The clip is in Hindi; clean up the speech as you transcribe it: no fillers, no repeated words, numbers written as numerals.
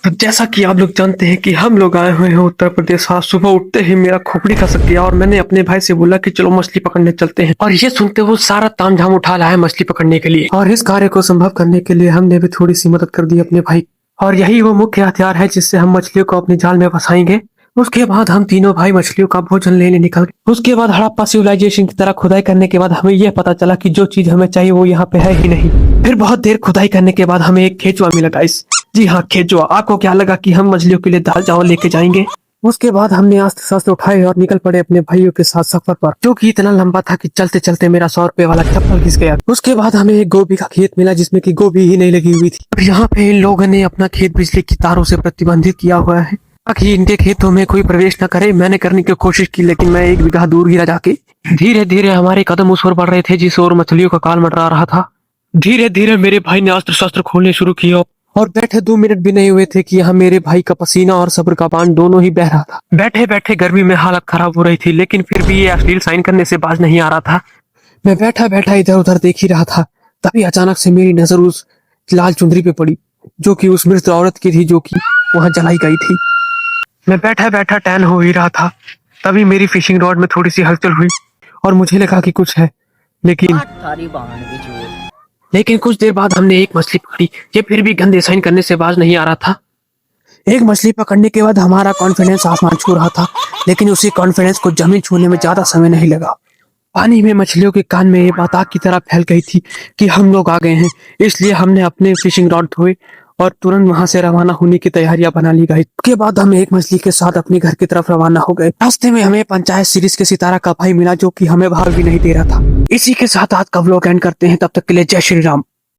तो जैसा कि आप लोग जानते हैं कि हम लोग आए हुए हैं उत्तर प्रदेश। आज सुबह उठते ही मेरा खोपड़ी खसक गया और मैंने अपने भाई से बोला कि चलो मछली पकड़ने चलते हैं। और ये सुनते वो सारा तामझाम उठा लाया मछली पकड़ने के लिए, और इस कार्य को संभव करने के लिए हमने भी थोड़ी सी मदद कर दी अपने भाई। और यही वो मुख्य हथियार है जिससे हम मछलियों को अपने जाल में फंसाएंगे। उसके बाद हम तीनों भाई मछलियों का भोजन लेने निकल गए। उसके बाद हड़प्पा सिविलाइजेशन की तरह खुदाई करने के बाद हमें यह पता चला कि जो चीज हमें चाहिए वो यहाँ पे है ही नहीं। फिर बहुत देर खुदाई करने के बाद हमें एक केंचुआ मिला गाइस। जी हाँ, केंचुआ। आपको क्या लगा कि हम मछलियों के लिए दाल चावल लेके जाएंगे? उसके बाद हमने आस्ते आस्ते उठाए और निकल पड़े अपने भाइयों के साथ सफर पर, जो कि इतना लंबा था कि चलते चलते मेरा 100 रुपए वाला चप्पल घिस गया। उसके बाद हमें एक गोभी का खेत मिला जिसमें कि गोभी ही नहीं लगी हुई थी। और यहाँ पे इन लोगों ने अपना खेत बिजली की तारों से प्रतिबंधित किया हुआ है ताकि इनके खेतों में कोई प्रवेश न करे। मैंने करने की कोशिश की लेकिन मैं 1 बीघा दूर गिरा जाके। धीरे धीरे हमारे कदम उस ओर बढ़ रहे थे जिस ओर मछलियों का काल मंडरा रहा था। धीरे धीरे मेरे भाई ने अस्त्र शस्त्र खोलने शुरू किए और बैठे 2 मिनट भी नहीं हुए थे कि यहाँ मेरे भाई का पसीना और सब्र का बांध दोनों ही बह रहा था। बैठे बैठे गर्मी में हालत खराब हो रही थी लेकिन फिर भी ये अश्लील साइन करने से बाज नहीं आ रहा था। मैं बैठा बैठा इधर उधर देख ही रहा था, तभी अचानक से मेरी नजर उस लाल चुंदरी पे पड़ी जो कि उस मृत औरत की थी जो कि वहां जलाई गई थी। मैं बैठा बैठा टैन हो ही रहा था, तभी मेरी फिशिंग रॉड में थोड़ी सी हलचल हुई और मुझे लगा कि कुछ है, लेकिन कुछ देर बाद हमने एक मछली पकड़ी। ये फिर भी गंदे साइन करने से बाज नहीं आ रहा था। एक मछली पकड़ने के बाद हमारा कॉन्फिडेंस आसमान छू रहा था, लेकिन उसी कॉन्फिडेंस को जमीन छूने में ज्यादा समय नहीं लगा। पानी में मछलियों के कान में ये बात आग की तरह फैल गई थी कि हम लोग आ गए हैं। इसलिए हमने अपने फिशिंग रॉड धोए और तुरंत वहां से रवाना होने की तैयारियां बना ली गई। उसके बाद हम एक मछली के साथ अपने घर की तरफ रवाना हो गए। रास्ते में हमें पंचायत सीरीज के सितारा का भाई मिला जो कि हमें भाव भी नहीं दे रहा था। इसी के साथ आज का व्लॉग एंड करते हैं, तब तक के लिए जय श्री राम।